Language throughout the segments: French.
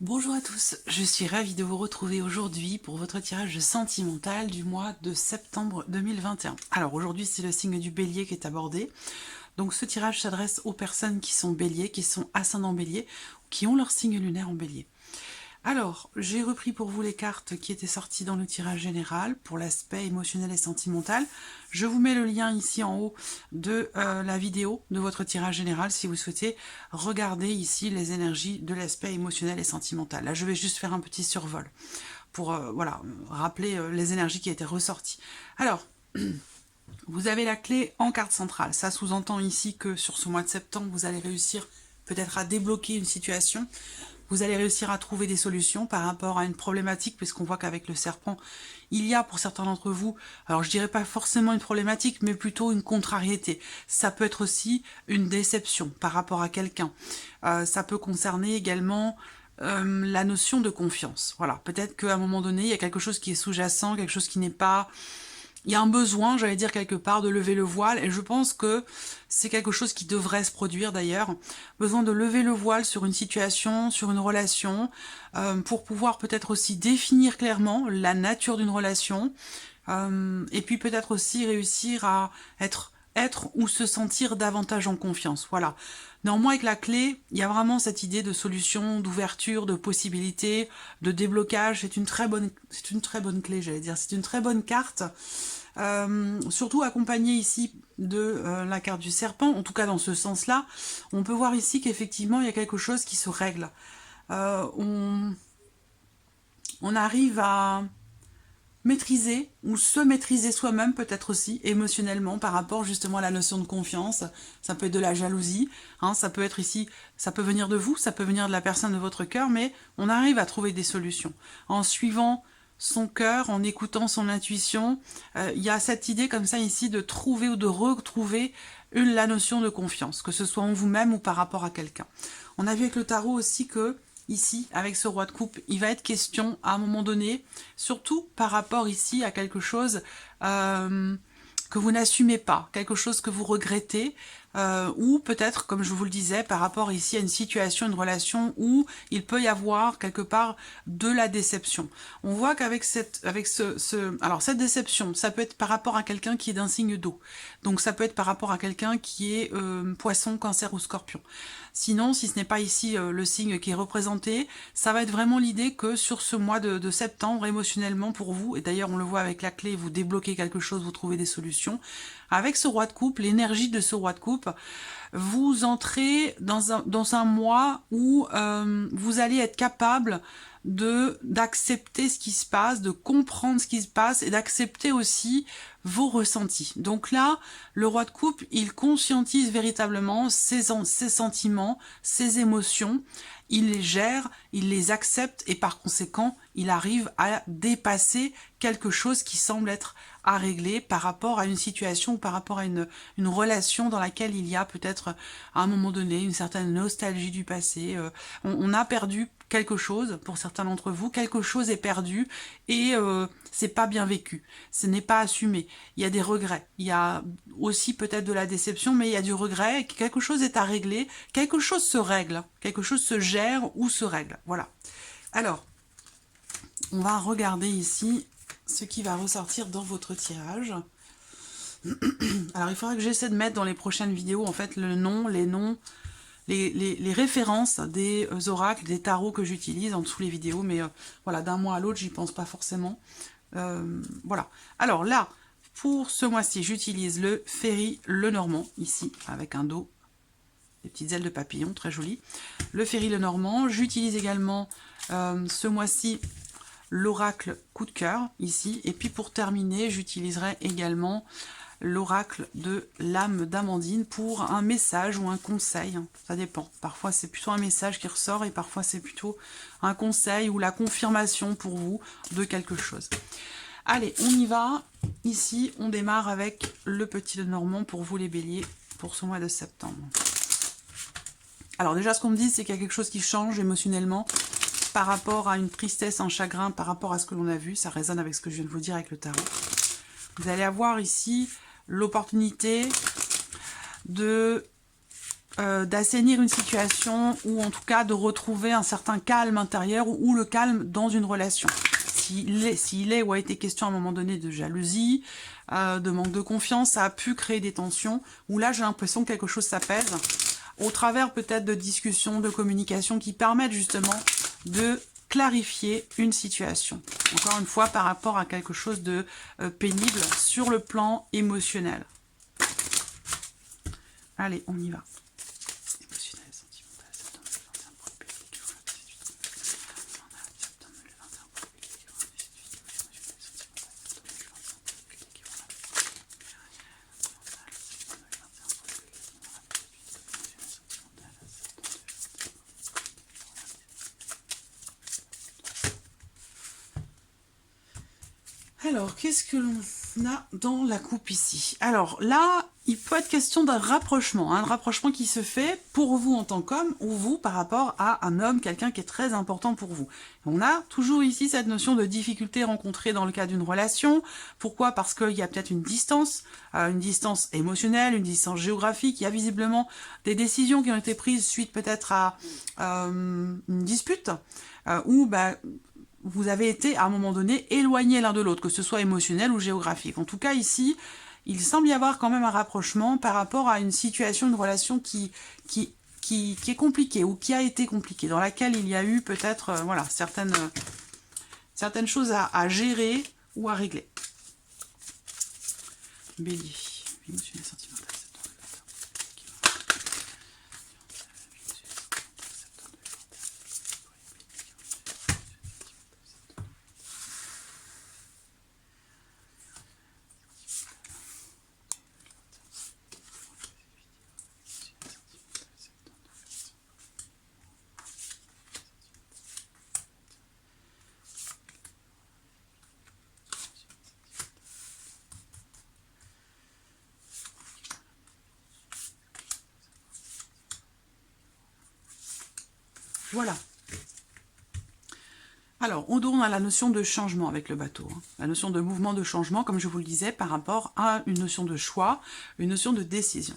Bonjour à tous, je suis ravie de vous retrouver aujourd'hui pour votre tirage sentimental du mois de septembre 2021. Alors aujourd'hui c'est le signe du bélier qui est abordé, donc ce tirage s'adresse aux personnes qui sont béliers, qui sont ascendants bélier, qui ont leur signe lunaire en bélier. Alors, j'ai repris pour vous les cartes qui étaient sorties dans le tirage général pour l'aspect émotionnel et sentimental. Je vous mets le lien ici en haut de la vidéo de votre tirage général si vous souhaitez regarder ici les énergies de l'aspect émotionnel et sentimental. Là, je vais juste faire un petit survol pour voilà, rappeler les énergies qui étaient ressorties. Alors, vous avez la clé en carte centrale. Ça sous-entend ici que sur ce mois de septembre, vous allez réussir peut-être à débloquer une situation. Vous allez réussir à trouver des solutions par rapport à une problématique, puisqu'on voit qu'avec le serpent, il y a pour certains d'entre vous, alors je dirais pas forcément une problématique, mais plutôt une contrariété. Ça peut être aussi une déception par rapport à quelqu'un. Ça peut concerner également la notion de confiance. Voilà, peut-être qu'à un moment donné, il y a quelque chose qui est sous-jacent, quelque chose qui n'est pas... Il y a un besoin, j'allais dire quelque part, de lever le voile, et je pense que c'est quelque chose qui devrait se produire d'ailleurs. Besoin de lever le voile sur une situation, sur une relation, pour pouvoir peut-être aussi définir clairement la nature d'une relation, et puis peut-être aussi réussir à être ou se sentir davantage en confiance. Voilà. Néanmoins, avec la clé, il y a vraiment cette idée de solution, d'ouverture, de possibilité, de déblocage. C'est une très bonne clé, j'allais dire. C'est une très bonne carte. Surtout accompagnée ici de la carte du serpent, en tout cas dans ce sens-là, on peut voir ici qu'effectivement il y a quelque chose qui se règle. On arrive à maîtriser ou se maîtriser soi-même peut-être aussi émotionnellement par rapport justement à la notion de confiance. Ça peut être de la jalousie, hein, ça peut être ici, ça peut venir de vous, ça peut venir de la personne de votre cœur, mais on arrive à trouver des solutions en suivant son cœur, en écoutant son intuition. Il y a cette idée comme ça ici de trouver ou de retrouver la notion de confiance, que ce soit en vous-même ou par rapport à quelqu'un. On a vu avec le tarot aussi que ici, avec ce roi de coupe, il va être question à un moment donné, surtout par rapport ici à quelque chose que vous n'assumez pas, quelque chose que vous regrettez, ou peut-être, comme je vous le disais, par rapport ici à une situation, une relation où il peut y avoir quelque part de la déception. On voit qu'avec cette déception, ça peut être par rapport à quelqu'un qui est d'un signe d'eau. Donc ça peut être par rapport à quelqu'un qui est poisson, cancer ou scorpion. Sinon, si ce n'est pas ici le signe qui est représenté, ça va être vraiment l'idée que sur ce mois de septembre, émotionnellement pour vous, et d'ailleurs on le voit avec la clé, vous débloquez quelque chose, vous trouvez des solutions. Avec ce roi de coupe, l'énergie de ce roi de coupe, vous entrez dans un mois où vous allez être capable d'accepter ce qui se passe, de comprendre ce qui se passe et d'accepter aussi vos ressentis. Donc là, le roi de coupe, il conscientise véritablement ses sentiments, ses émotions, il les gère, il les accepte et par conséquent, il arrive à dépasser quelque chose qui semble être à régler par rapport à une situation ou par rapport à une relation dans laquelle il y a peut-être à un moment donné une certaine nostalgie du passé. On a perdu quelque chose, pour certains d'entre vous, quelque chose est perdu et c'est pas bien vécu, ce n'est pas assumé, il y a des regrets, il y a aussi peut-être de la déception, mais il y a du regret, quelque chose est à régler, quelque chose se règle, quelque chose se gère ou se règle, voilà. Alors, on va regarder ici ce qui va ressortir dans votre tirage. Alors, il faudra que j'essaie de mettre dans les prochaines vidéos, en fait, le nom, les noms, les références des oracles, des tarots que j'utilise en dessous les vidéos, mais voilà, d'un mois à l'autre, j'y pense pas forcément. Voilà. Alors là, pour ce mois-ci, j'utilise le Ferry Lenormand, ici, avec un dos, des petites ailes de papillon, très jolies. Le Ferry Lenormand, j'utilise également ce mois-ci l'oracle coup de cœur, ici, et puis pour terminer, j'utiliserai également l'oracle de l'âme d'Amandine pour un message ou un conseil, ça dépend. Parfois c'est plutôt un message qui ressort et parfois c'est plutôt un conseil ou la confirmation pour vous de quelque chose. Allez, on y va. Ici, on démarre avec le petit Lenormand pour vous les béliers pour ce mois de septembre. Alors déjà, ce qu'on me dit, c'est qu'il y a quelque chose qui change émotionnellement par rapport à une tristesse, un chagrin, par rapport à ce que l'on a vu. Ça résonne avec ce que je viens de vous dire avec le tarot. Vous allez avoir ici l'opportunité de d'assainir une situation ou en tout cas de retrouver un certain calme intérieur ou le calme dans une relation. S'il est ou a été question à un moment donné de jalousie, de manque de confiance, ça a pu créer des tensions où là j'ai l'impression que quelque chose s'apaise au travers peut-être de discussions, de communication qui permettent justement de clarifier une situation. Encore une fois, par rapport à quelque chose de pénible sur le plan émotionnel. Allez, on y va. Émotionnel, sentimental, septembre 2021 pour le public. Septembre 2021 pour le public. Émotionnel, sentimental, septembre 2021 pour le public. Alors, qu'est-ce que l'on a dans la coupe ici? Alors là, il peut être question d'un rapprochement, un rapprochement qui se fait pour vous en tant qu'homme ou vous par rapport à un homme, quelqu'un qui est très important pour vous. On a toujours ici cette notion de difficulté rencontrée dans le cas d'une relation. Pourquoi? Parce qu'il y a peut-être une distance émotionnelle, une distance géographique. Il y a visiblement des décisions qui ont été prises suite peut-être à une dispute où vous avez été à un moment donné éloignés l'un de l'autre, que ce soit émotionnel ou géographique. En tout cas ici, il semble y avoir quand même un rapprochement par rapport à une situation, une relation qui est compliquée ou qui a été compliquée, dans laquelle il y a eu peut-être voilà, certaines choses à gérer ou à régler. Bélier, émotionnel, sentimental. Voilà. Alors, on a la notion de changement avec le bateau. Hein. La notion de mouvement de changement, comme je vous le disais, par rapport à une notion de choix, une notion de décision.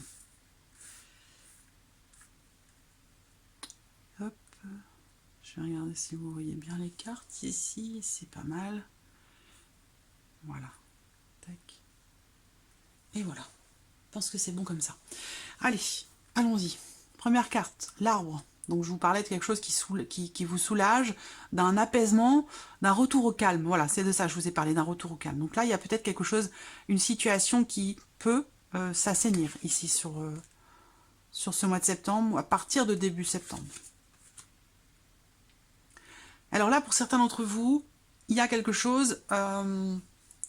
Hop. Je vais regarder si vous voyez bien les cartes ici. C'est pas mal. Voilà. Tac. Et voilà. Je pense que c'est bon comme ça. Allez, allons-y. Première carte, l'arbre. Donc je vous parlais de quelque chose qui vous soulage, d'un apaisement, d'un retour au calme. Voilà, c'est de ça que je vous ai parlé, d'un retour au calme. Donc là, il y a peut-être quelque chose, une situation qui peut s'assainir ici sur ce mois de septembre, à partir de début septembre. Alors là, pour certains d'entre vous, il y a quelque chose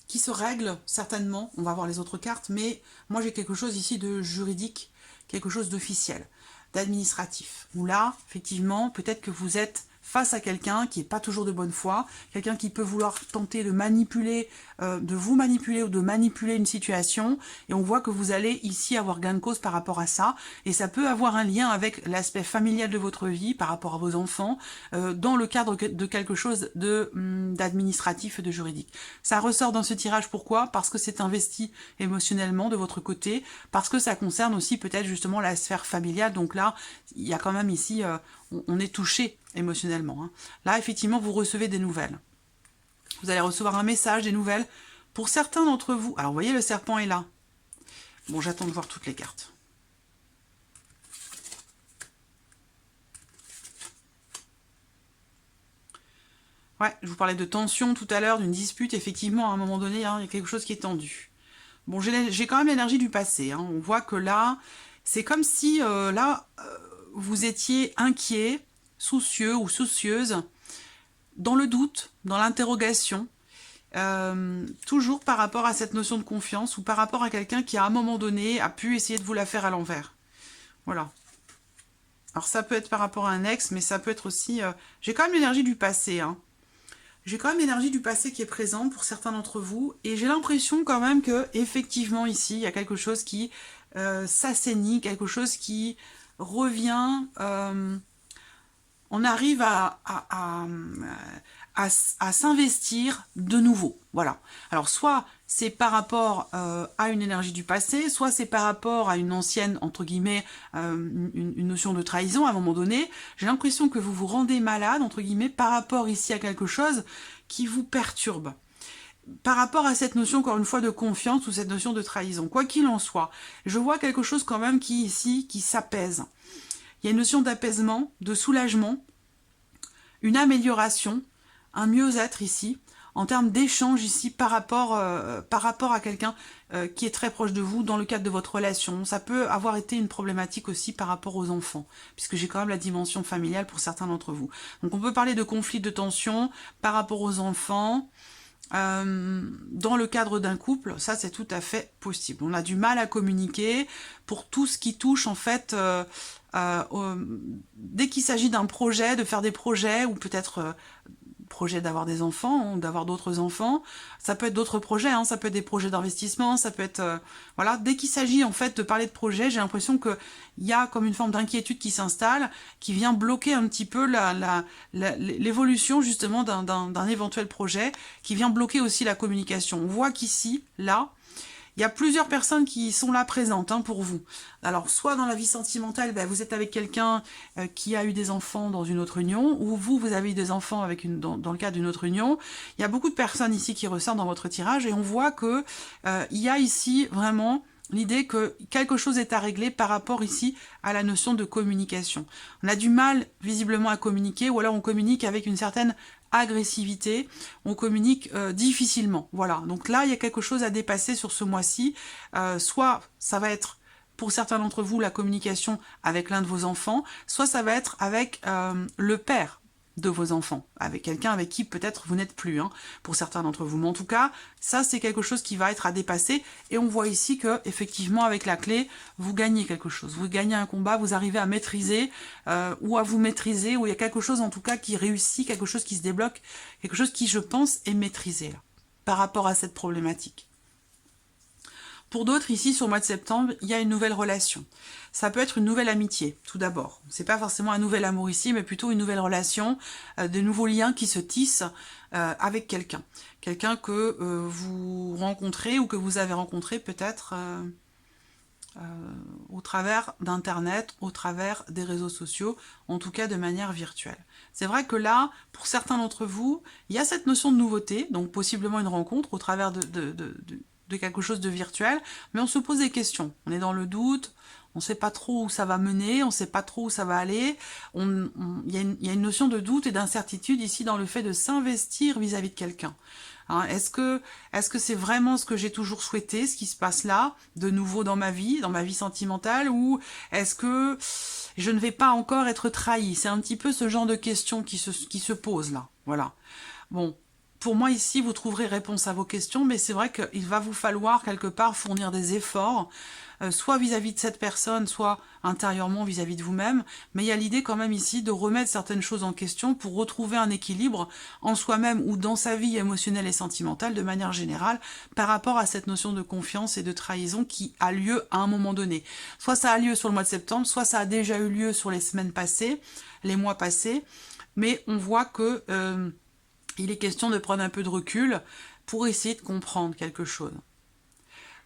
qui se règle, certainement. On va voir les autres cartes, mais moi j'ai quelque chose ici de juridique, quelque chose d'officiel, d'administratif. Où là, effectivement, peut-être que vous êtes face à quelqu'un qui n'est pas toujours de bonne foi, quelqu'un qui peut vouloir tenter de manipuler, de vous manipuler ou de manipuler une situation, et on voit que vous allez ici avoir gain de cause par rapport à ça, et ça peut avoir un lien avec l'aspect familial de votre vie, par rapport à vos enfants, dans le cadre de quelque chose d'administratif et de juridique. Ça ressort dans ce tirage, pourquoi? Parce que c'est investi émotionnellement de votre côté, parce que ça concerne aussi peut-être justement la sphère familiale, donc là, il y a quand même ici, on est touché émotionnellement. Hein. Là, effectivement, vous recevez des nouvelles. Vous allez recevoir un message, des nouvelles. Pour certains d'entre vous... Alors, vous voyez, le serpent est là. Bon, j'attends de voir toutes les cartes. Ouais, je vous parlais de tension tout à l'heure, d'une dispute. Effectivement, à un moment donné, hein, il y a quelque chose qui est tendu. Bon, j'ai quand même l'énergie du passé. Hein. On voit que là, c'est comme si, vous étiez inquiet, soucieux ou soucieuse, dans le doute, dans l'interrogation, toujours par rapport à cette notion de confiance ou par rapport à quelqu'un qui, à un moment donné, a pu essayer de vous la faire à l'envers. Voilà. Alors, ça peut être par rapport à un ex, mais ça peut être aussi... J'ai quand même l'énergie du passé, hein. J'ai quand même l'énergie du passé qui est présente pour certains d'entre vous, et j'ai l'impression quand même que, effectivement, ici, il y a quelque chose qui s'assainit, quelque chose qui revient... on arrive à à s'investir de nouveau. Voilà. Alors, soit c'est par rapport à une énergie du passé, soit c'est par rapport à une ancienne, entre guillemets, une notion de trahison à un moment donné. J'ai l'impression que vous vous rendez malade, entre guillemets, par rapport ici à quelque chose qui vous perturbe. Par rapport à cette notion, encore une fois, de confiance ou cette notion de trahison. Quoi qu'il en soit, je vois quelque chose quand même qui s'apaise. Il y a une notion d'apaisement, de soulagement, une amélioration, un mieux-être ici, en termes d'échange ici par rapport à quelqu'un qui est très proche de vous dans le cadre de votre relation. Ça peut avoir été une problématique aussi par rapport aux enfants, puisque j'ai quand même la dimension familiale pour certains d'entre vous. Donc on peut parler de conflit, de tension par rapport aux enfants, dans le cadre d'un couple, ça c'est tout à fait possible. On a du mal à communiquer pour tout ce qui touche en fait, dès qu'il s'agit d'un projet, de faire des projets ou peut-être projet d'avoir des enfants, d'avoir d'autres enfants, ça peut être d'autres projets, hein, ça peut être des projets d'investissement, ça peut être... voilà, dès qu'il s'agit en fait de parler de projet, j'ai l'impression qu'il y a comme une forme d'inquiétude qui s'installe, qui vient bloquer un petit peu l'évolution justement d'un éventuel projet, qui vient bloquer aussi la communication. On voit qu'ici, là, il y a plusieurs personnes qui sont là présentes hein, pour vous. Alors, soit dans la vie sentimentale, ben, vous êtes avec quelqu'un qui a eu des enfants dans une autre union, ou vous avez eu des enfants avec dans le cadre d'une autre union. Il y a beaucoup de personnes ici qui ressortent dans votre tirage, et on voit que il y a ici vraiment l'idée que quelque chose est à régler par rapport ici à la notion de communication. On a du mal visiblement à communiquer, ou alors on communique avec une certaine agressivité, on communique difficilement. Voilà, donc là, il y a quelque chose à dépasser sur ce mois-ci. Soit ça va être, pour certains d'entre vous, la communication avec l'un de vos enfants, soit ça va être avec le père de vos enfants, avec quelqu'un avec qui peut-être vous n'êtes plus, hein, pour certains d'entre vous. Mais en tout cas, ça c'est quelque chose qui va être à dépasser, et on voit ici que effectivement avec la clé, vous gagnez quelque chose, vous gagnez un combat, vous arrivez à maîtriser, ou à vous maîtriser, ou il y a quelque chose en tout cas qui réussit, quelque chose qui se débloque, quelque chose qui je pense est maîtrisé là, par rapport à cette problématique. Pour d'autres, ici, sur le mois de septembre, il y a une nouvelle relation. Ça peut être une nouvelle amitié, tout d'abord. C'est pas forcément un nouvel amour ici, mais plutôt une nouvelle relation, de nouveaux liens qui se tissent avec quelqu'un. Quelqu'un que vous rencontrez ou que vous avez rencontré peut-être au travers d'Internet, au travers des réseaux sociaux, en tout cas de manière virtuelle. C'est vrai que là, pour certains d'entre vous, il y a cette notion de nouveauté, donc possiblement une rencontre au travers de quelque chose de virtuel, mais on se pose des questions. On est dans le doute, on ne sait pas trop où ça va mener, on ne sait pas trop où ça va aller. Il y a une notion de doute et d'incertitude ici dans le fait de s'investir vis-à-vis de quelqu'un. Hein, est-ce que c'est vraiment ce que j'ai toujours souhaité, ce qui se passe là, de nouveau dans ma vie sentimentale, ou est-ce que je ne vais pas encore être trahi? C'est un petit peu ce genre de questions qui se posent là. Voilà. Bon. Pour moi, ici, vous trouverez réponse à vos questions, mais c'est vrai qu'il va vous falloir, quelque part, fournir des efforts, soit vis-à-vis de cette personne, soit intérieurement vis-à-vis de vous-même. Mais il y a l'idée quand même ici de remettre certaines choses en question pour retrouver un équilibre en soi-même ou dans sa vie émotionnelle et sentimentale de manière générale par rapport à cette notion de confiance et de trahison qui a lieu à un moment donné. Soit ça a lieu sur le mois de septembre, soit ça a déjà eu lieu sur les semaines passées, les mois passés, mais on voit que... il est question de prendre un peu de recul pour essayer de comprendre quelque chose.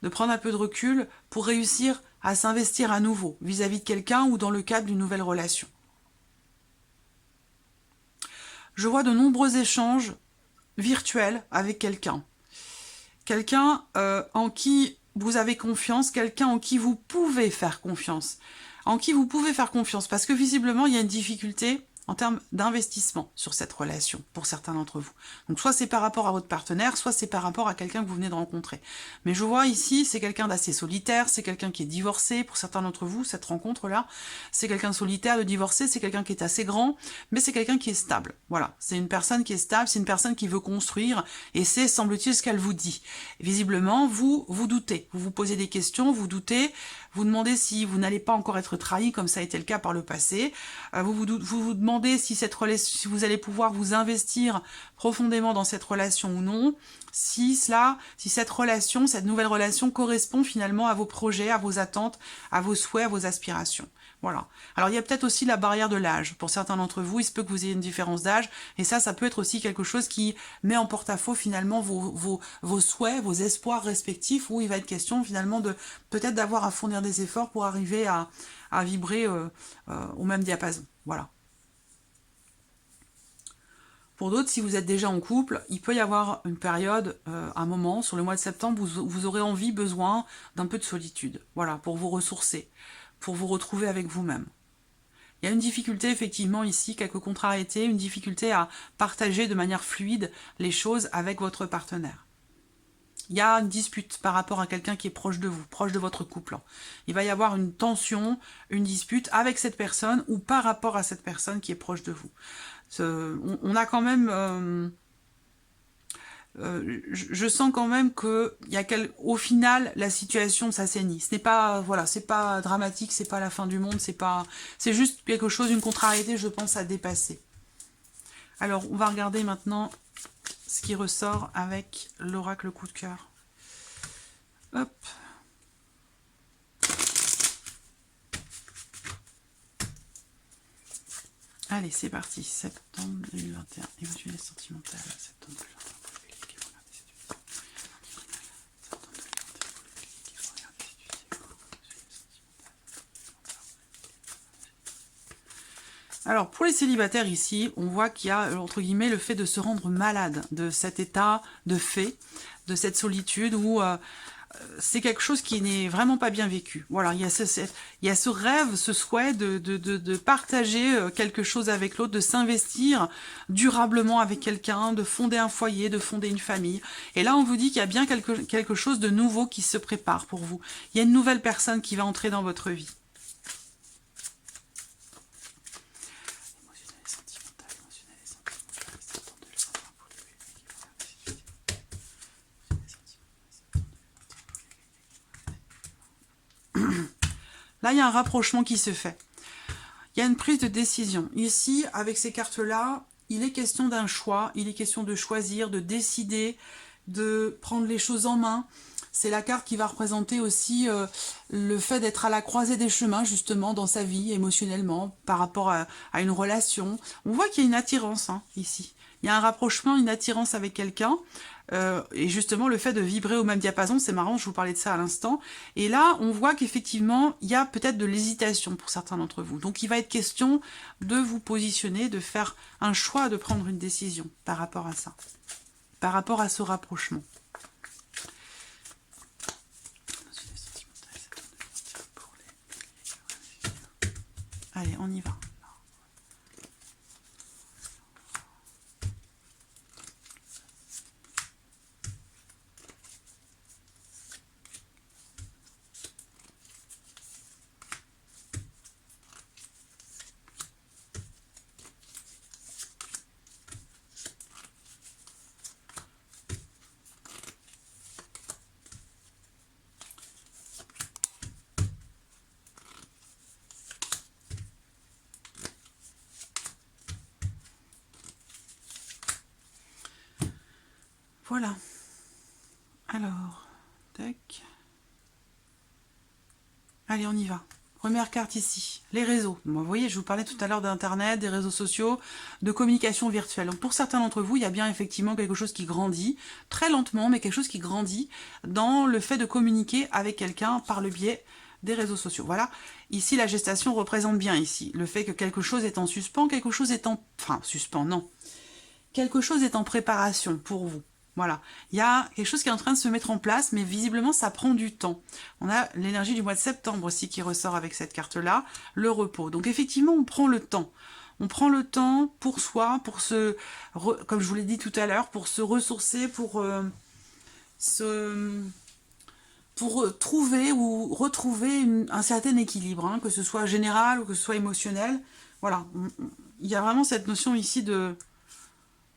De prendre un peu de recul pour réussir à s'investir à nouveau vis-à-vis de quelqu'un ou dans le cadre d'une nouvelle relation. Je vois de nombreux échanges virtuels avec quelqu'un. Quelqu'un en qui vous avez confiance, quelqu'un en qui vous pouvez faire confiance. En qui vous pouvez faire confiance, parce que visiblement, il y a une difficulté en termes d'investissement sur cette relation, pour certains d'entre vous. Donc soit c'est par rapport à votre partenaire, soit c'est par rapport à quelqu'un que vous venez de rencontrer. Mais je vois ici, c'est quelqu'un d'assez solitaire, c'est quelqu'un qui est divorcé, pour certains d'entre vous, cette rencontre-là, c'est quelqu'un de solitaire, de divorcé, c'est quelqu'un qui est assez grand, mais c'est quelqu'un qui est stable. Voilà, c'est une personne qui est stable, c'est une personne qui veut construire, et c'est, semble-t-il, ce qu'elle vous dit. Et visiblement, vous doutez, vous vous posez des questions, vous doutez, vous demandez si vous n'allez pas encore être trahi, comme ça a été le cas par le passé, vous vous demandez si vous allez pouvoir vous investir profondément dans cette relation ou non, si cette relation, cette nouvelle relation correspond finalement à vos projets, à vos attentes, à vos souhaits, à vos aspirations. Voilà. Alors, il y a peut-être aussi la barrière de l'âge. Pour certains d'entre vous, il se peut que vous ayez une différence d'âge. Et ça peut être aussi quelque chose qui met en porte-à-faux finalement vos souhaits, vos espoirs respectifs, où il va être question finalement de peut-être d'avoir à fournir des efforts pour arriver à vibrer au même diapason. Voilà. Pour d'autres, si vous êtes déjà en couple, il peut y avoir une période, un moment, sur le mois de septembre, où vous aurez envie, besoin d'un peu de solitude. Voilà, pour vous ressourcer, pour vous retrouver avec vous-même. Il y a une difficulté, effectivement, ici, quelques contrariétés, une difficulté à partager de manière fluide les choses avec votre partenaire. Il y a une dispute par rapport à quelqu'un qui est proche de vous, proche de votre couple. Il va y avoir une tension, une dispute avec cette personne ou par rapport à cette personne qui est proche de vous. On a quand même... je sens quand même que au final la situation s'assainit. Ce n'est pas voilà, c'est pas dramatique, c'est pas la fin du monde, c'est juste quelque chose, une contrariété, je pense, à dépasser. Alors on va regarder maintenant ce qui ressort avec l'oracle coup de cœur. Hop. Allez, c'est parti. Septembre 2021. Émotionnel sentimental. Septembre 2021. Alors, pour les célibataires ici, on voit qu'il y a, entre guillemets, le fait de se rendre malade de cet état de fait, de cette solitude où c'est quelque chose qui n'est vraiment pas bien vécu. Voilà, il y a ce rêve, ce souhait de partager quelque chose avec l'autre, de s'investir durablement avec quelqu'un, de fonder un foyer, de fonder une famille. Et là, on vous dit qu'il y a bien quelque chose de nouveau qui se prépare pour vous. Il y a une nouvelle personne qui va entrer dans votre vie. Là, il y a un rapprochement qui se fait. Il y a une prise de décision. Ici, avec ces cartes-là, il est question d'un choix, il est question de choisir, de décider, de prendre les choses en main. C'est la carte qui va représenter aussi le fait d'être à la croisée des chemins, justement, dans sa vie, émotionnellement, par rapport à une relation. On voit qu'il y a une attirance, hein, ici. Il y a un rapprochement, une attirance avec quelqu'un. Et justement, le fait de vibrer au même diapason, c'est marrant, je vous parlais de ça à l'instant. Et là, on voit qu'effectivement, il y a peut-être de l'hésitation pour certains d'entre vous. Donc, il va être question de vous positionner, de faire un choix, de prendre une décision par rapport à ça, par rapport à ce rapprochement. Allez, on y va. Voilà. Alors, tac. Allez, on y va. Première carte ici, les réseaux. Bon, vous voyez, je vous parlais tout à l'heure d'Internet, des réseaux sociaux, de communication virtuelle. Donc pour certains d'entre vous, il y a bien effectivement quelque chose qui grandit, très lentement, mais quelque chose qui grandit dans le fait de communiquer avec quelqu'un par le biais des réseaux sociaux. Voilà, ici la gestation représente bien ici le fait que quelque chose est en suspens, quelque chose est en... Enfin, suspens, non. Quelque chose est en préparation pour vous. Voilà, il y a quelque chose qui est en train de se mettre en place, mais visiblement, ça prend du temps. On a l'énergie du mois de septembre aussi qui ressort avec cette carte-là, le repos. Donc effectivement, on prend le temps. On prend le temps pour soi, pour comme je vous l'ai dit tout à l'heure, pour se ressourcer, pour trouver ou retrouver un certain équilibre, hein, que ce soit général ou que ce soit émotionnel. Voilà, il y a vraiment cette notion ici de...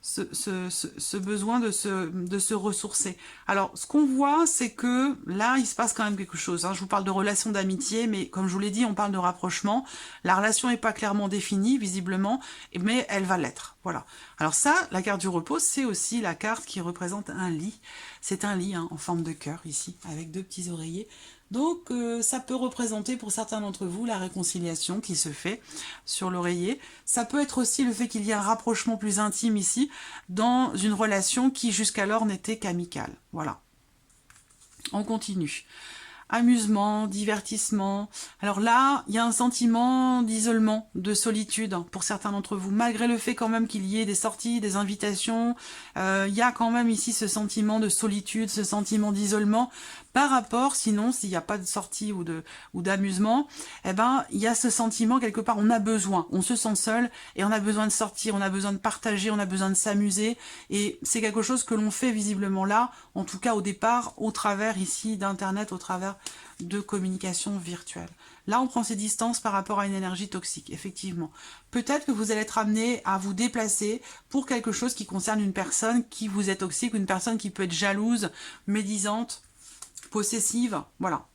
Ce besoin de se ressourcer. Alors, ce qu'on voit, c'est que là, il se passe quand même quelque chose. Hein. Je vous parle de relation d'amitié, mais comme je vous l'ai dit, on parle de rapprochement. La relation n'est pas clairement définie, visiblement, mais elle va l'être. Voilà. Alors ça, la carte du repos, c'est aussi la carte qui représente un lit. C'est un lit, hein, en forme de cœur, ici, avec deux petits oreillers. Donc ça peut représenter pour certains d'entre vous la réconciliation qui se fait sur l'oreiller. Ça peut être aussi le fait qu'il y ait un rapprochement plus intime ici dans une relation qui jusqu'alors n'était qu'amicale. Voilà. On continue. Amusement, divertissement. Alors là, il y a un sentiment d'isolement, de solitude pour certains d'entre vous, malgré le fait quand même qu'il y ait des sorties, des invitations. Il y a quand même ici ce sentiment de solitude, ce sentiment d'isolement par rapport, sinon, s'il n'y a pas de sortie ou d'amusement, eh ben, il y a ce sentiment quelque part, on a besoin, on se sent seul et on a besoin de sortir, on a besoin de partager, on a besoin de s'amuser et c'est quelque chose que l'on fait visiblement là, en tout cas au départ, au travers ici d'Internet, au travers de communication virtuelle. Là, on prend ses distances par rapport à une énergie toxique, effectivement. Peut-être que vous allez être amené à vous déplacer pour quelque chose qui concerne une personne qui vous est toxique, une personne qui peut être jalouse, médisante, possessive, voilà.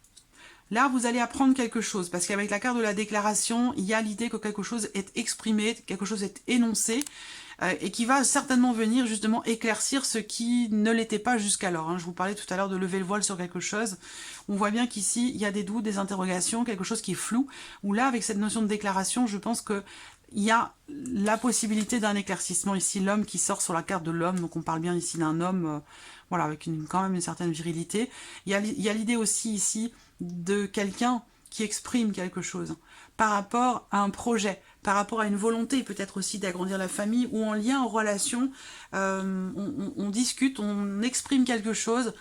Là, vous allez apprendre quelque chose, parce qu'avec la carte de la déclaration, il y a l'idée que quelque chose est exprimé, quelque chose est énoncé, et qui va certainement venir justement éclaircir ce qui ne l'était pas jusqu'alors. Hein. Je vous parlais tout à l'heure de lever le voile sur quelque chose. On voit bien qu'ici, il y a des doutes, des interrogations, quelque chose qui est flou, où là, avec cette notion de déclaration, je pense que il y a la possibilité d'un éclaircissement ici, l'homme qui sort sur la carte de l'homme, donc on parle bien ici d'un homme, voilà, avec quand même une certaine virilité. Il y a l'idée aussi ici de quelqu'un qui exprime quelque chose par rapport à un projet, par rapport à une volonté peut-être aussi d'agrandir la famille, ou en lien, en relation, on discute, on exprime quelque chose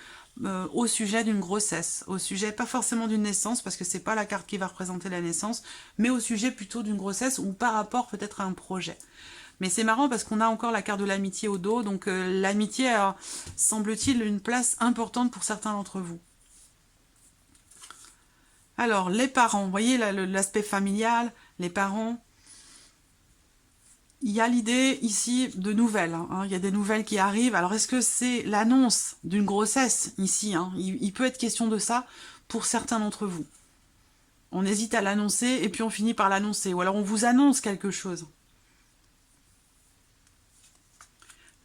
au sujet d'une grossesse, au sujet pas forcément d'une naissance, parce que c'est pas la carte qui va représenter la naissance, mais au sujet plutôt d'une grossesse, ou par rapport peut-être à un projet. Mais c'est marrant parce qu'on a encore la carte de l'amitié au dos, donc l'amitié a, semble-t-il, une place importante pour certains d'entre vous. Alors, les parents, vous voyez l'aspect familial, les parents, il y a l'idée ici de nouvelles, hein, il y a des nouvelles qui arrivent. Alors, est-ce que c'est l'annonce d'une grossesse ici, hein, il peut être question de ça pour certains d'entre vous. On hésite à l'annoncer et puis on finit par l'annoncer, ou alors on vous annonce quelque chose.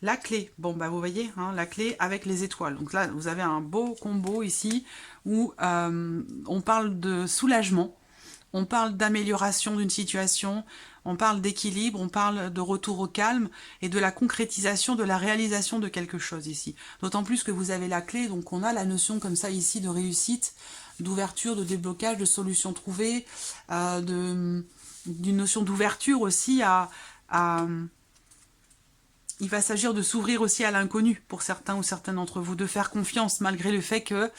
La clé, bon bah vous voyez, hein, la clé avec les étoiles. Donc là, vous avez un beau combo ici où on parle de soulagement, on parle d'amélioration d'une situation, on parle d'équilibre, on parle de retour au calme et de la concrétisation, de la réalisation de quelque chose ici. D'autant plus que vous avez la clé, donc on a la notion comme ça ici de réussite, d'ouverture, de déblocage, de solution trouvée, d'une notion d'ouverture aussi il va s'agir de s'ouvrir aussi à l'inconnu pour certains ou certaines d'entre vous, de faire confiance malgré le fait qu'il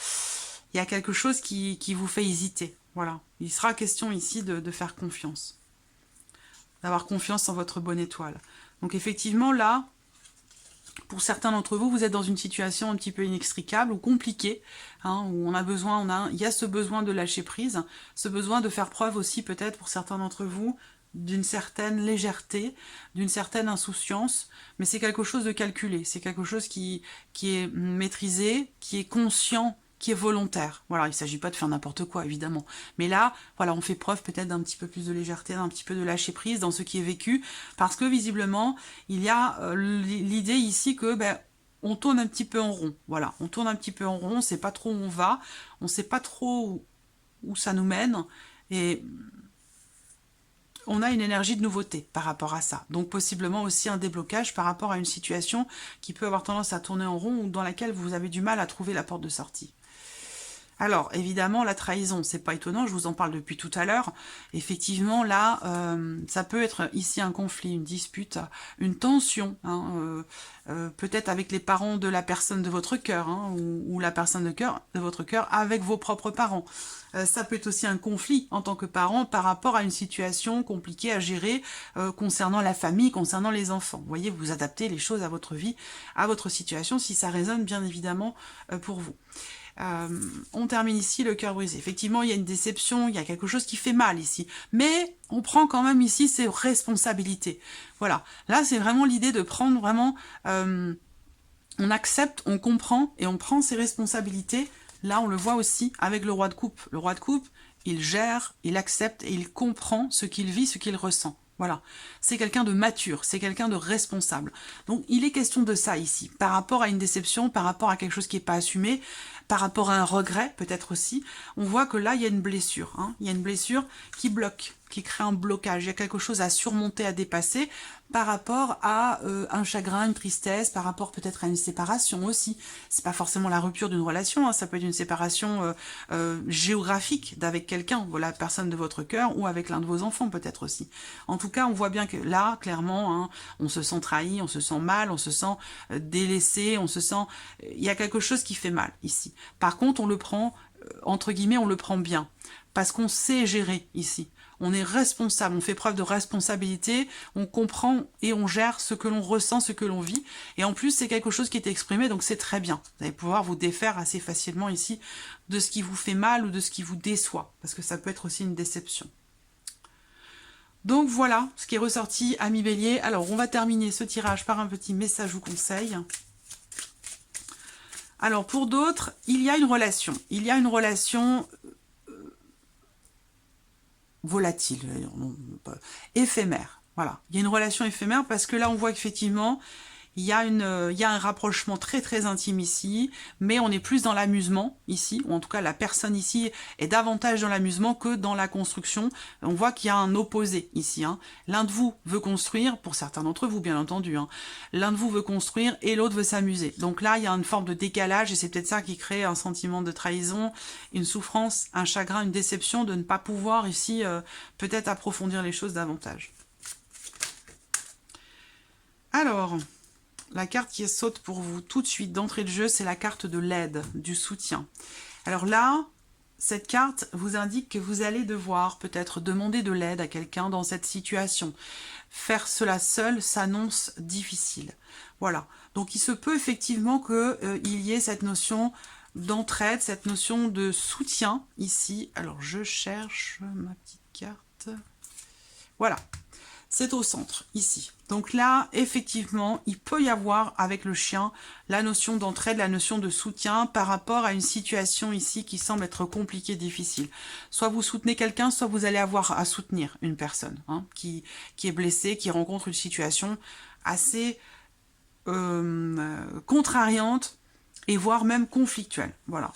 y a quelque chose qui vous fait hésiter. Voilà, il sera question ici de faire confiance, d'avoir confiance en votre bonne étoile. Donc effectivement là, pour certains d'entre vous, vous êtes dans une situation un petit peu inextricable ou compliquée, hein, où on a besoin, il y a ce besoin de lâcher prise, ce besoin de faire preuve aussi peut-être pour certains d'entre vous d'une certaine légèreté, d'une certaine insouciance, mais c'est quelque chose de calculé, c'est quelque chose qui est maîtrisé, qui est conscient, qui est volontaire. Voilà, il ne s'agit pas de faire n'importe quoi, évidemment. Mais là, voilà, on fait preuve peut-être d'un petit peu plus de légèreté, d'un petit peu de lâcher prise dans ce qui est vécu, parce que visiblement, il y a l'idée ici que on tourne un petit peu en rond. Voilà, on tourne un petit peu en rond, on ne sait pas trop où on va, on ne sait pas trop où ça nous mène, et on a une énergie de nouveauté par rapport à ça. Donc possiblement aussi un déblocage par rapport à une situation qui peut avoir tendance à tourner en rond ou dans laquelle vous avez du mal à trouver la porte de sortie. Alors, évidemment, la trahison, c'est pas étonnant, je vous en parle depuis tout à l'heure. Effectivement, là, ça peut être ici un conflit, une dispute, une tension, hein, peut-être avec les parents de la personne de votre cœur, hein, ou la personne de votre cœur avec vos propres parents. Ça peut être aussi un conflit en tant que parent par rapport à une situation compliquée à gérer concernant la famille, concernant les enfants. Vous voyez, vous adaptez les choses à votre vie, à votre situation, si ça résonne bien évidemment pour vous. On termine ici le cœur brisé. Effectivement, il y a une déception, il y a quelque chose qui fait mal ici. Mais on prend quand même ici ses responsabilités. Voilà. Là, c'est vraiment l'idée de prendre vraiment... on accepte, on comprend et on prend ses responsabilités. Là, on le voit aussi avec le roi de coupe. Le roi de coupe, il gère, il accepte et il comprend ce qu'il vit, ce qu'il ressent. Voilà, c'est quelqu'un de mature, c'est quelqu'un de responsable. Donc il est question de ça ici, par rapport à une déception, par rapport à quelque chose qui n'est pas assumé, par rapport à un regret peut-être aussi. On voit que là il y a une blessure, hein. Il y a une blessure qui bloque, qui crée un blocage, il y a quelque chose à surmonter, à dépasser par rapport à un chagrin, une tristesse, par rapport peut-être à une séparation aussi. C'est pas forcément la rupture d'une relation, hein, ça peut être une séparation géographique d'avec quelqu'un, la personne de votre cœur, ou avec l'un de vos enfants peut-être aussi. En tout cas, on voit bien que là, clairement, hein, on se sent trahi, on se sent mal, on se sent délaissé, on se sent... Il y a quelque chose qui fait mal ici. Par contre, on le prend, entre guillemets, on le prend bien, parce qu'on sait gérer ici. On est responsable, on fait preuve de responsabilité, on comprend et on gère ce que l'on ressent, ce que l'on vit. Et en plus, c'est quelque chose qui est exprimé, donc c'est très bien. Vous allez pouvoir vous défaire assez facilement ici de ce qui vous fait mal ou de ce qui vous déçoit, parce que ça peut être aussi une déception. Donc voilà ce qui est ressorti, amis Bélier. Alors, on va terminer ce tirage par un petit message ou conseil. Alors, pour d'autres, il y a une relation. Il y a une relation... volatile, éphémère. Voilà, il y a une relation éphémère parce que là, on voit qu'effectivement, il y a un rapprochement très très intime ici, mais on est plus dans l'amusement ici, ou en tout cas la personne ici est davantage dans l'amusement que dans la construction. On voit qu'il y a un opposé ici. Hein. L'un de vous veut construire, pour certains d'entre vous bien entendu, hein. L'un de vous veut construire et l'autre veut s'amuser. Donc là, il y a une forme de décalage et c'est peut-être ça qui crée un sentiment de trahison, une souffrance, un chagrin, une déception de ne pas pouvoir ici peut-être approfondir les choses davantage. Alors... la carte qui saute pour vous tout de suite d'entrée de jeu, c'est la carte de l'aide, du soutien. Alors là, cette carte vous indique que vous allez devoir peut-être demander de l'aide à quelqu'un dans cette situation. Faire cela seul s'annonce difficile. Voilà. Donc il se peut effectivement qu'il y ait cette notion d'entraide, cette notion de soutien ici. Alors je cherche ma petite carte. Voilà. C'est au centre, ici. Donc là, effectivement, il peut y avoir, avec le chien, la notion d'entraide, la notion de soutien par rapport à une situation ici qui semble être compliquée, difficile. Soit vous soutenez quelqu'un, soit vous allez avoir à soutenir une personne hein, qui est blessée, qui rencontre une situation assez contrariante et voire même conflictuelle. Voilà.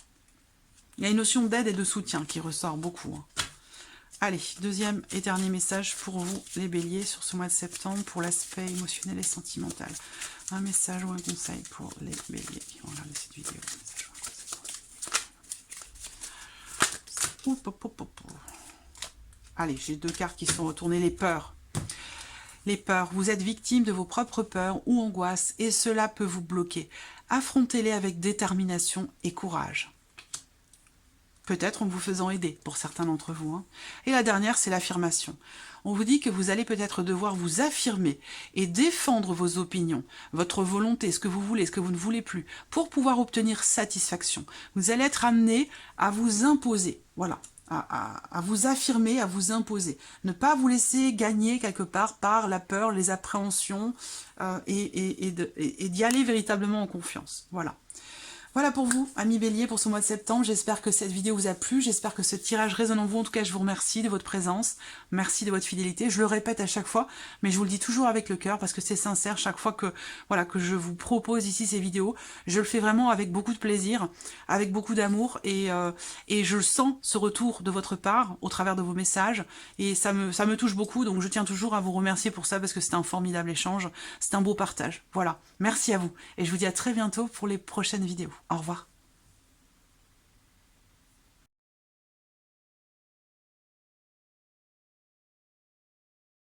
Il y a une notion d'aide et de soutien qui ressort beaucoup. Hein. Allez, deuxième et dernier message pour vous, les béliers, sur ce mois de septembre, pour l'aspect émotionnel et sentimental. Un message ou un conseil pour les béliers qui vont regarder cette vidéo. Allez, j'ai deux cartes qui sont retournées, les peurs. Les peurs, vous êtes victime de vos propres peurs ou angoisses et cela peut vous bloquer. Affrontez-les avec détermination et courage. Peut-être en vous faisant aider, pour certains d'entre vous. Hein. Et la dernière, c'est l'affirmation. On vous dit que vous allez peut-être devoir vous affirmer et défendre vos opinions, votre volonté, ce que vous voulez, ce que vous ne voulez plus, pour pouvoir obtenir satisfaction. Vous allez être amené à vous imposer, voilà, à vous affirmer, à vous imposer. Ne pas vous laisser gagner quelque part par la peur, les appréhensions, et d'y aller véritablement en confiance. Voilà. Voilà pour vous, amis béliers, pour ce mois de septembre. J'espère que cette vidéo vous a plu. J'espère que ce tirage résonne en vous. En tout cas, je vous remercie de votre présence. Merci de votre fidélité. Je le répète à chaque fois, mais je vous le dis toujours avec le cœur parce que c'est sincère. Chaque fois que, voilà, que je vous propose ici ces vidéos, je le fais vraiment avec beaucoup de plaisir, avec beaucoup d'amour et je sens ce retour de votre part au travers de vos messages et ça me touche beaucoup. Donc, je tiens toujours à vous remercier pour ça parce que c'est un formidable échange. C'est un beau partage. Voilà. Merci à vous et je vous dis à très bientôt pour les prochaines vidéos. Au revoir.